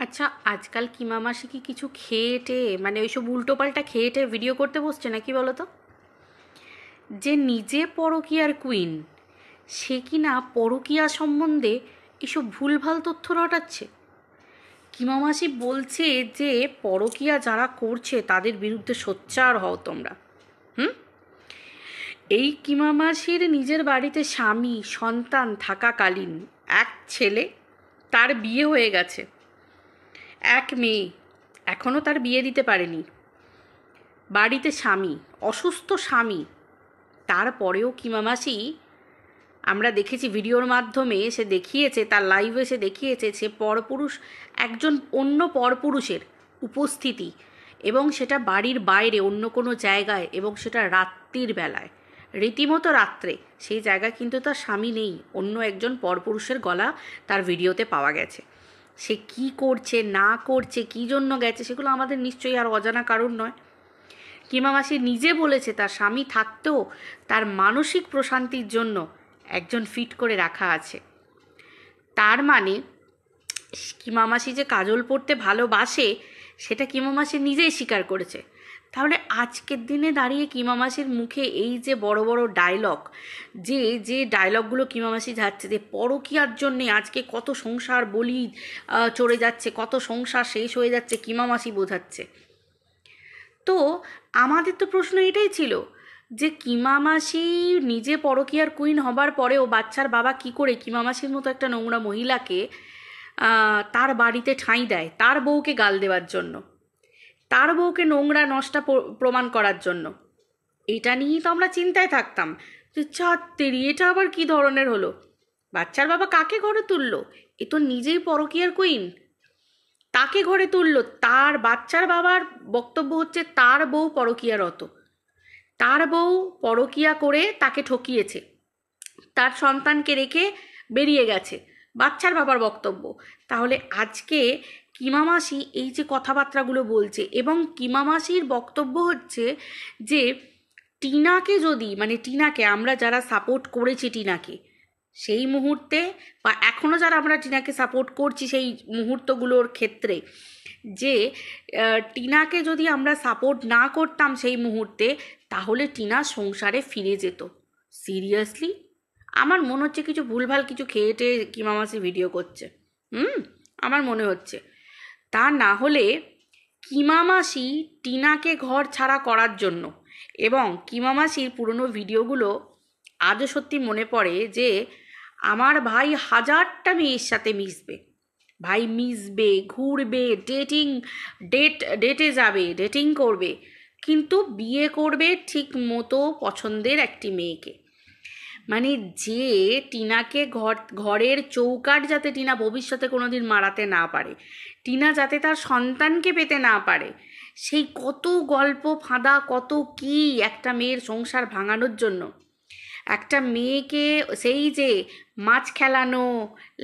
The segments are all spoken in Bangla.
আচ্ছা, আজকাল কিমা মাসি কি কিছু খেয়ে টেয়ে মানে ওইসব উল্টোপাল্টা খেয়ে টেয়ে ভিডিও করতে বসছে নাকি বলো তো? যে নিজে পরকীয়ার কুইন, সে কি না পরকীয়া সম্বন্ধে এসব ভুলভাল তথ্য রটাচ্ছে। কিমা মাসি বলছে যে পরকীয়া যারা করছে তাদের বিরুদ্ধে সোচ্চার হও তোমরা। হুম। এই কিমা মাসির নিজের বাড়িতে স্বামী সন্তান থাকাকালীন এক ছেলে, তার বিয়ে হয়ে গেছে, এক মেয়ে, এখনও তার বিয়ে দিতে পারেনি, বাড়িতে স্বামী, অসুস্থ স্বামী, তারপরেও কিমা মাসি, আমরা দেখেছি ভিডিওর মাধ্যমে, সে দেখিয়েছে, তার লাইভে সে দেখিয়েছে সে পরপুরুষ, একজন অন্য পরপুরুষের উপস্থিতি, এবং সেটা বাড়ির বাইরে অন্য কোনো জায়গায়, এবং সেটা রাত্রির বেলায়, রীতিমতো রাত্রে, সেই জায়গায় কিন্তু তার স্বামী নেই, অন্য একজন পরপুরুষের গলা তার ভিডিওতে পাওয়া গেছে। সে কি করছে না করছে, কী জন্য গেছে, সেগুলো আমাদের নিশ্চয়ই আর অজানা কারণ নয়। কিমা মাসি নিজে বলেছে তার স্বামী থাকতেও তার মানসিক প্রশান্তির জন্য একজন ফিট করে রাখা আছে। তার মানে কিমা মাসি যে কাজল পরতে ভালোবাসে সেটা কিমা মাসি নিজেই স্বীকার করেছে। তাহলে আজকের দিনে দাঁড়িয়ে কিমা মাসির মুখে এই যে বড় বড় ডায়লগ, যে যে ডায়লগগুলো কিমা মাসি যাচ্ছে, যে পরকীয়ার জন্যে আজকে কত সংসার বলি চড়ে যাচ্ছে, কত সংসার শেষ হয়ে যাচ্ছে, কিমা মাসি বোঝাচ্ছে। তো আমাদের তো প্রশ্ন এটাই ছিল যে কিমা মাসি নিজে পরকীয়ার কুইন হবার পরেও বাচ্চার বাবা কি করে কিমা মাসির মতো একটা নোংরা মহিলাকে তার বাড়িতে ঠাঁই দেয়, তার বউকে গাল দেওয়ার জন্য, তার বউকে নোংরা নষ্টা প্রমাণ করার জন্য। এটা নিয়েই তো আমরা চিন্তায় থাকতাম যে ছাত্রী এটা আবার কি ধরনের হলো, বাচ্চার বাবা কাকে ঘরে তুললো, এ তো নিজেই পরকীয়ার কুইন, তাকে ঘরে তুললো। তার বাচ্চার বাবার বক্তব্য হচ্ছে তার বউ পরকীয়ারত, তার বউ পরকীয়া করে তাকে ঠকিয়েছে, তার সন্তানকে রেখে বেরিয়ে গেছে, বাচ্চার বাবার বক্তব্য। তাহলে আজকে কিমা মাসি এই যে কথাবার্তাগুলো বলছে, এবং কিমা মাসির বক্তব্য হচ্ছে যে টিনাকে যদি, মানে টিনাকে আমরা যারা সাপোর্ট করেছি টিনাকে সেই মুহূর্তে, বা এখনও যারা আমরা টিনাকে সাপোর্ট করছি সেই মুহূর্তগুলোর ক্ষেত্রে, যে টিনাকে যদি আমরা সাপোর্ট না করতাম সেই মুহূর্তে, তাহলে টিনা সংসারে ফিরে যেত। সিরিয়াসলি আমার মনে হচ্ছে কিছু ভুলভাল কিছু খেয়ে টেয়ে কিমা মাসি ভিডিও করছে। আমার মনে হচ্ছে তা না হলে কিমা মাসি টিনাকে ঘর ছাড়া করার জন্য, এবং কিমা মাসির পুরনো ভিডিওগুলো আজও সত্যি মনে পড়ে যে আমার ভাই হাজারটা মেয়ের সাথে মিশবে, ভাই মিশবে, ঘুরবে, ডেটে যাবে, ডেটিং করবে, কিন্তু বিয়ে করবে ঠিক মতো পছন্দের একটি মেয়েকে। মানে যে টিনাকে ঘরের চৌকাঠ যাতে টিনা ভবিষ্যতে কোনো দিন মারাতে না পারে, টিনা যাতে তার সন্তানকে পেতে না পারে, সেই কত গল্প ফাঁদা, কত কি একটা মেয়ের সংসার ভাঙানোর জন্য, একটা মেয়েকে সেই যে মাছ খেলানো,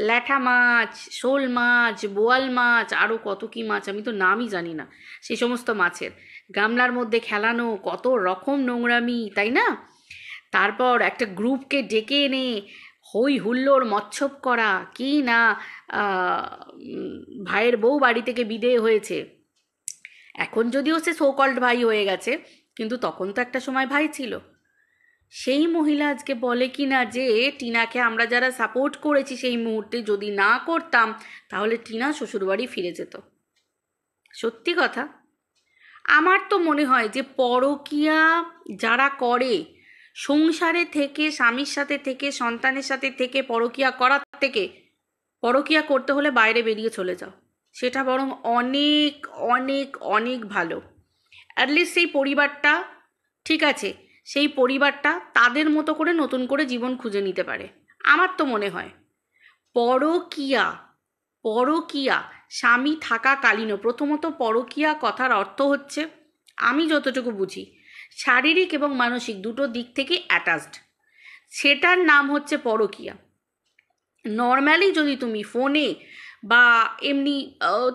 ল্যাঠা মাছ, শোল মাছ, বোয়াল মাছ, আরও কত কি মাছ আমি তো নামই জানি না, সেই সমস্ত মাছের গামলার মধ্যে খেলানো, কত রকম নোংরামি, তাই না? তারপর একটা গ্রুপকে ডেকে এনে হই হুল্লোড় মচ্ছব করা, কি না ভাইয়ের বউ বাড়ি থেকে বিদেয় হয়েছে, এখন যদিও সে সোকল্ড ভাই হয়ে গেছে, কিন্তু তখন তো একটা সময় ভাই ছিল। সেই মহিলা আজকে বলে কি না যে টিনাকে আমরা যারা সাপোর্ট করেছি সেই মুহূর্তে যদি না করতাম তাহলে টিনা শ্বশুরবাড়ি ফিরে যেত। সত্যি কথা, আমার তো মনে হয় যে পরকীয়া যারা করে, সংসারে থেকে, স্বামীর সাথে থেকে, সন্তানের সাথে থেকে পরকীয়া করার থেকে, পরকীয়া করতে হলে বাইরে বেরিয়ে চলে যাও, সেটা বরং অনেক অনেক অনেক ভালো। অ্যাটলিস্ট সেই পরিবারটা, ঠিক আছে, সেই পরিবারটা তাদের মতো করে নতুন করে জীবন খুঁজে নিতে পারে। আমার তো মনে হয় পরকীয়া, পরকীয়া স্বামী থাকাকালীনও, প্রথমত পরকীয়া কথার অর্থ হচ্ছে, আমি যতটুকু বুঝি, শারীরিক এবং মানসিক দুটো দিক থেকে অ্যাটাচড, সেটার নাম হচ্ছে পরকীয়া। নর্ম্যালি যদি তুমি ফোনে বা এমনি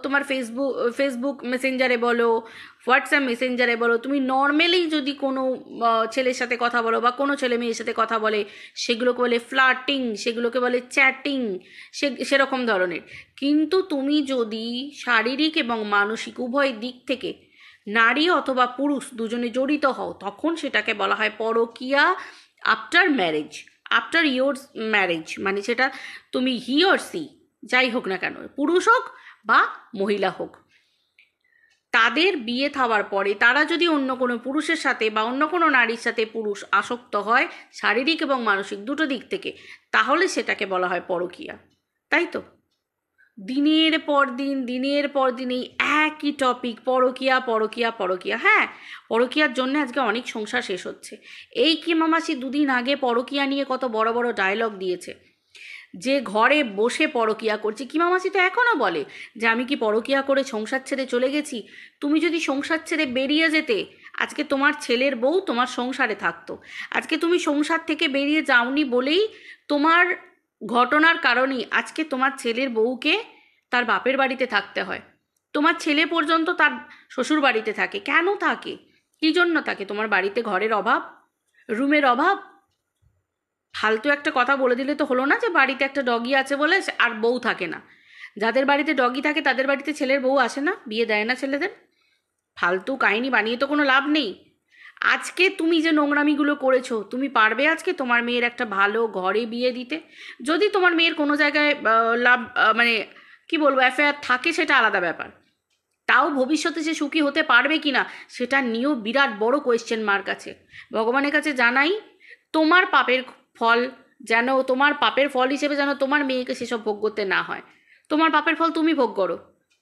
তোমার ফেসবুক মেসেঞ্জারে বলো, হোয়াটসঅ্যাপ মেসেঞ্জারে বলো, তুমি নর্মালি যদি কোনো ছেলের সাথে কথা বলো বা কোনো ছেলে মেয়ের সাথে কথা বলে, সেগুলোকে বলে ফ্লার্টিং, সেগুলোকে বলে চ্যাটিং, সেরকম ধরনের। কিন্তু তুমি যদি শারীরিক এবং মানসিক উভয় দিক থেকে নারী অথবা পুরুষ দুজনে জড়িত হও, তখন সেটাকে বলা হয় পরকীয়া after marriage, after your marriage. মানে সেটা তুমি হি অর সি যাই হোক না কেন, পুরুষ হোক বা মহিলা হোক, তাদের বিয়ে থাওয়ার পরে তারা যদি অন্য কোনো পুরুষের সাথে বা অন্য কোনো নারীর সাথে পুরুষ আসক্ত হয় শারীরিক এবং মানসিক দুটো দিক থেকে, তাহলে সেটাকে বলা হয় পরকীয়া। তাই তো দিনের পর দিন এই একই টপিক, পরকীয়া পরকীয়া পরকীয়া। হ্যাঁ, পরকীয়ার জন্য আজকে অনেক সংসার শেষ হচ্ছে। এই কিমা মাসি দুদিন আগে পরকীয়া নিয়ে কত বড় বড় ডায়লগ দিয়েছে, যে ঘরে বসে পরকীয়া করছে। কিমা মাসি তো এখনও বলে যে আমি কি পরকীয়া করে সংসার ছেড়ে চলে গেছি। তুমি যদি সংসার ছেড়ে বেরিয়ে যেতে, আজকে তোমার ছেলের বউ তোমার সংসারে থাকতো। আজকে তুমি সংসার থেকে বেরিয়ে যাওনি বলেই, তোমার ঘটনার কারণেই আজকে তোমার ছেলের বউকে তার বাপের বাড়িতে থাকতে হয়। তোমার ছেলে পর্যন্ত তার শ্বশুর বাড়িতে থাকে। কেন থাকে? কী জন্য থাকে? তোমার বাড়িতে ঘরের অভাব, রুমের অভাব? ফালতু একটা কথা বলে দিলে তো হলো না যে বাড়িতে একটা ডগি আছে বলে আর বউ থাকে না। যাদের বাড়িতে ডগি থাকে তাদের বাড়িতে ছেলের বউ আসে না, বিয়ে দেয় না ছেলেদের। ফালতু কাহিনী বানিয়ে তো কোনো লাভ নেই। আজকে তুমি যে নোংরামিগুলো করেছো, তুমি পারবে আজকে তোমার মেয়ের একটা ভালো ঘরে বিয়ে দিতে? যদি তোমার মেয়ের কোনো জায়গায় লাভ মানে কি বলবো অ্যাফেয়ার থাকে, সেটা আলাদা ব্যাপার। তাও ভবিষ্যতে সে সুখী হতে পারবে কি না সেটা নিয়েও বিরাট বড় কোয়েশ্চেন মার্ক আছে। ভগবানের কাছে জানাই, তোমার পাপের ফল যেন, তোমার পাপের ফল হিসেবে যেন তোমার মেয়েকে সেসব ভোগ করতে না হয়। তোমার পাপের ফল তুমি ভোগ করো,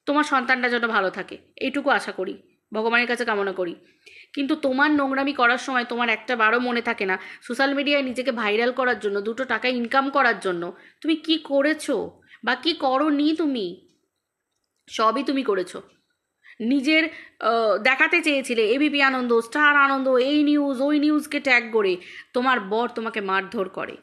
তোমার সন্তানটা যেন ভালো থাকে, এইটুকু আশা করি, ভগবানের কাছে কামনা করি। কিন্তু তোমার নোংরামি করার সময় তোমার একটা বারও মনে থাকে না সোশ্যাল মিডিয়ায় নিজেকে ভাইরাল করার জন্য, দুটো টাকা ইনকাম করার জন্য তুমি কি করেছো বা কি করোনি। তুমি সবই তুমি করেছো। নিজের দেখাতে চেয়েছিলে এবিপি আনন্দ, স্টার আনন্দ, এই নিউজ ওই নিউজকে ট্যাগ করে তোমার বর তোমাকে মারধর করে,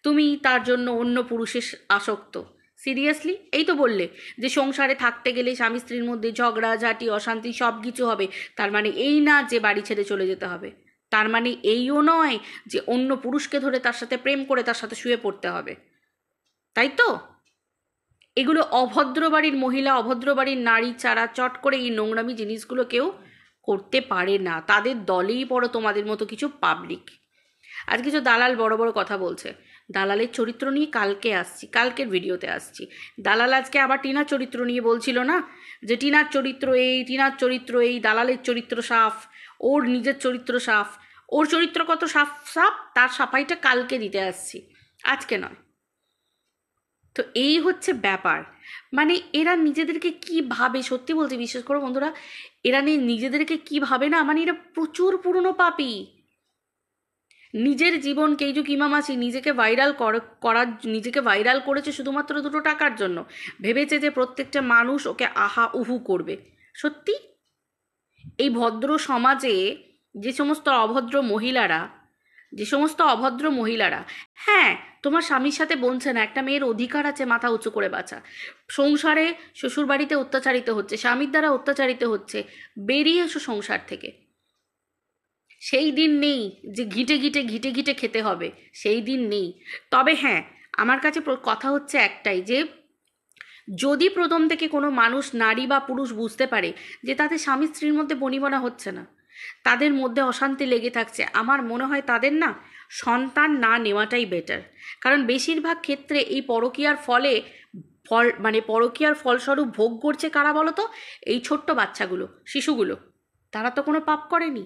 তুমি তার জন্য অন্য পুরুষের আসক্ত। সিরিয়াসলি? এই তো বললে যে সংসারে থাকতে গেলে স্বামী স্ত্রীর মধ্যে ঝগড়া ঝাঁটি অশান্তি সব কিছু হবে। তার মানে এই না যে বাড়ি ছেড়ে চলে যেতে হবে, তার মানে এইও নয় যে অন্য পুরুষকে ধরে তার সাথে প্রেম করে তার সাথে শুয়ে পড়তে হবে। তাই তো? এগুলো অভদ্র বাড়ির মহিলা, অভদ্র বাড়ির নারী ছাড়া চট করে এই নোংরামি জিনিসগুলো কেউ করতে পারে না। তাদের দলেই পড়ো তোমাদের মতো কিছু পাবলিক। আজ কিছু দালাল বড় বড় কথা বলছে। দালালের চরিত্র নিয়ে কালকে আসছি, কালকের ভিডিওতে আসছি। দালাল আজকে আবার টিনার চরিত্র নিয়ে বলছিল না, যে টিনার চরিত্র এই, টিনার চরিত্র এই, দালালের চরিত্র সাফ, ওর নিজের চরিত্র সাফ। ওর চরিত্র কত সাফ সাফ তার সাফাইটা কালকে দিতে আসছি, আজকে নয়। তো এই হচ্ছে ব্যাপার। মানে এরা নিজেদেরকে কি ভাবে, সত্যি বলছি বিশেষ করে বন্ধুরা, এরা নিজেদেরকে কি ভাবে না, মানে এরা প্রচুর পুরনো পাপী। নিজের জীবনকে, এই যে কিমা মাসি নিজেকে নিজেকে ভাইরাল করেছে শুধুমাত্র দুটো টাকার জন্য। ভেবেছে যে প্রত্যেকটা মানুষ ওকে আহা উহু করবে। সত্যি এই ভদ্র সমাজে যে সমস্ত অভদ্র মহিলারা, হ্যাঁ, তোমার স্বামীর সাথে বলছে না, একটা মেয়ের অধিকার আছে মাথা উঁচু করে বাঁচা। সংসারে শ্বশুরবাড়িতে অত্যাচারিত হচ্ছে, স্বামীর দ্বারা অত্যাচারিত হচ্ছে, বেরিয়ে এসো সংসার থেকে। সেই দিন নেই যে ঘিটে ঘিটে খেতে হবে, সেই দিন নেই। তবে হ্যাঁ, আমার কাছে কথা হচ্ছে একটাই, যে যদি প্রথম থেকে কোনো মানুষ, নারী বা পুরুষ বুঝতে পারে যে তাদের স্বামী স্ত্রীর মধ্যে বনিবনা হচ্ছে না, তাদের মধ্যে অশান্তি লেগে থাকছে, আমার মনে হয় তাদের না সন্তান না নেওয়াটাই বেটার। কারণ বেশিরভাগ ক্ষেত্রে এই পরকীয়ার মানে পরকীয়ার ফলস্বরূপ ভোগ করছে কারা বলো তো? এই ছোট্ট বাচ্চাগুলো, শিশুগুলো। তারা তো কোনো পাপ করেনি,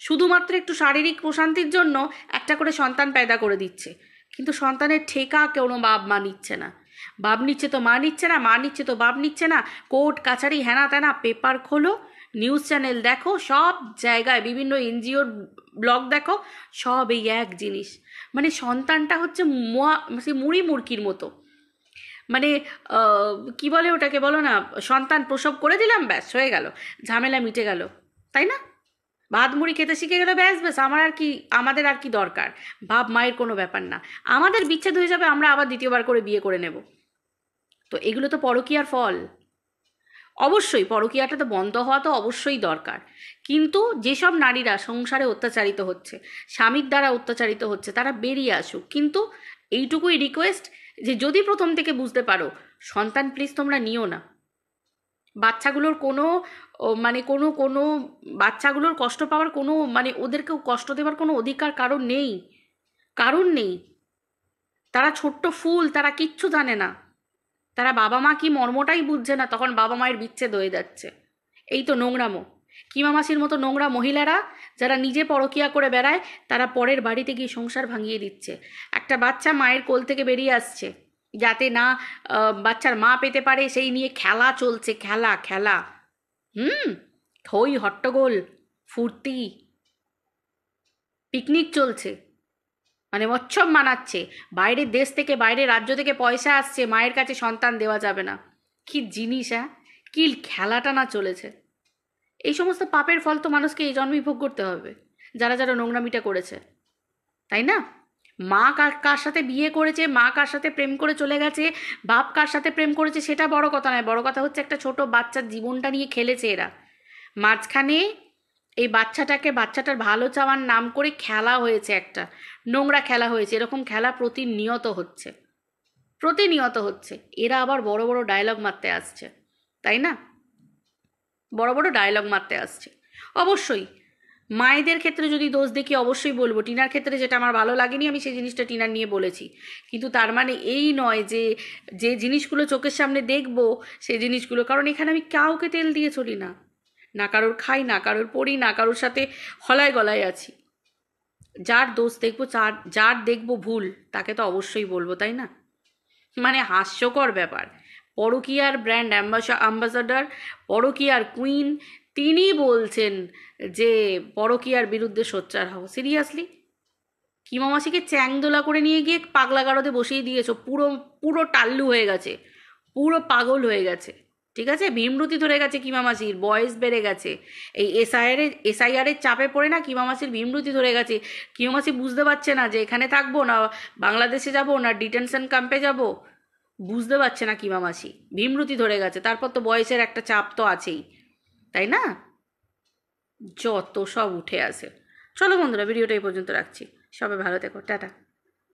শুধুমাত্র একটু শারীরিক প্রশান্তির জন্য একটা করে সন্তান পেদা করে দিচ্ছে। কিন্তু সন্তানের ঠেকা কোনো বাপ মা নিচ্ছে না। বাপ নিচ্ছে তো মা নিচ্ছে না, মা নিচ্ছে তো বাপ নিচ্ছে না। কোর্ট কাছারি হেনা তেনা, পেপার খোলো, নিউজ চ্যানেল দেখো, সব জায়গায় বিভিন্ন এনজিওর ব্লগ দেখো, সব এই এক জিনিস। মানে সন্তানটা হচ্ছে মুড়ি মুরকির মতো। মানে কি বলে ওটাকে, বলো না, সন্তান প্রসব করে দিলাম, ব্যাস হয়ে গেল, ঝামেলা মিটে গেল, তাই না? ভাত মুড়ি খেতে শিখে গেলে ব্যাস ব্যাস, আমাদের আর কি দরকার? বাপ মায়ের কোনো ব্যাপার না, আমাদের বিচ্ছেদ হয়ে যাবে, আমরা আবার দ্বিতীয়বার করে বিয়ে করে নেব। তো এগুলো তো পরকীয়ার ফল। অবশ্যই পরকীয়াটা তো বন্ধ হওয়া তো অবশ্যই দরকার, কিন্তু যেসব নারীরা সংসারে অত্যাচারিত হচ্ছে, স্বামীর দ্বারা অত্যাচারিত হচ্ছে, তারা বেরিয়ে আসুক। কিন্তু এইটুকুই রিকোয়েস্ট, যে যদি প্রথম থেকে বুঝতে পারো, সন্তান প্লিজ তোমরা নিও না। বাচ্চাগুলোর কোনো মানে কোনো কোনো বাচ্চাগুলোর কষ্ট পাওয়ার কোনো মানে ওদেরকেও কষ্ট দেওয়ার কোনো অধিকার কারণ নেই, কারণ নেই। তারা ছোট্ট ফুল, তারা কিচ্ছু জানে না, তারা বাবা মা কি মর্মটাই বুঝছে না, তখন বাবা মায়ের বিচ্ছেদ হয়ে যাচ্ছে। এই তো নোংরামো। কিমা মাসির মতো নোংরা মহিলারা যারা নিজে পরকিয়া করে বেড়ায়, তারা পরের বাড়িতে গিয়ে সংসার ভাঙিয়ে দিচ্ছে। একটা বাচ্চা মায়ের কোল থেকে বেরিয়ে আসছে যাতে না বাচ্চার মা পেতে পারে, সেই নিয়ে খেলা চলছে, খেলা খেলা। হই হট্টগোল, ফুর্তি, পিকনিক চলছে, মানে মচ্ছব মানাচ্ছে। বাইরের দেশ থেকে, বাইরের রাজ্য থেকে পয়সা আসছে, মায়ের কাছে সন্তান দেওয়া যাবে না। কি জিনিস, হ্যাঁ, কি খেলাটা না চলেছে। এই সমস্ত পাপের ফল তো মানুষকে এই জন্মেই ভোগ করতে হবে, যারা যারা নোংরামিটা করেছে, তাই না? মা কার সাথে বিয়ে করেছে, মা কার সাথে প্রেম করে চলে গেছে, বাপ কার সাথে প্রেম করেছে, সেটা বড় কথা নয়। বড় কথা হচ্ছে একটা ছোট বাচ্চার জীবনটা নিয়ে খেলেছে এরা। মাঝখানে এই বাচ্চাটার ভালো চাওয়ার নাম করে খেলা হয়েছে, একটা নোংরা খেলা হয়েছে। এরকম খেলা প্রতিনিয়ত হচ্ছে, প্রতিনিয়ত হচ্ছে। এরা আবার বড় বড় ডায়লগ মারতে আসছে, তাই না? বড় বড় ডায়লগ মারতে আসছে। অবশ্যই মায়েদের ক্ষেত্রে যদি দোষ দেখি অবশ্যই বলবো। টিনার ক্ষেত্রে যেটা আমার ভালো লাগেনি, আমি সেই জিনিসটা টিনার নিয়ে বলেছি। কিন্তু তার মানে এই নয় যে যে জিনিসগুলো চোখের সামনে দেখবো সেই জিনিসগুলো, কারণ এখানে আমি কাউকে তেল দিয়ে চলি না, না কারোর খাই, না কারোর পড়ি, না কারোর সাথে হলায় গলায় আছি। যার দোষ দেখবো, যার দেখবো ভুল, তাকে তো অবশ্যই বলবো, তাই না? মানে হাস্যকর ব্যাপার। পরকীয়ার ব্র্যান্ড অ্যাম্বাসাডার, পরকীয়ার কুইন, তিনি বলছেন যে পরকীয়ার বিরুদ্ধে সোচ্চার হও। সিরিয়াসলি? কিমা মাসিকে চ্যাংদোলা করে নিয়ে গিয়ে পাগলা গারদে বসিয়ে দিয়েছো। পুরো পুরো টাল্লু হয়ে গেছে, পুরো পাগল হয়ে গেছে। ঠিক আছে, ভীমরুতি ধরে গেছে কিমা মাসির, বয়স বেড়ে গেছে। এই এসআইআরের চাপে পড়ে না কিমা মাসির ভীমরুতি ধরে গেছে। কিমা মাসি বুঝতে পারছে না যে এখানে থাকবো না বাংলাদেশে যাব, না ডিটেনশন ক্যাম্পে যাব। বুঝতে পারছে না কিমা মাসি, ভীমরুতি ধরে গেছে। তারপর তো বয়সের একটা চাপ তো আছেই, তাই না? যত সব উঠে আসে। চলো বন্ধুরা, ভিডিওটা এই পর্যন্ত রাখছি। সবাই ভালো থেকো, টাটা।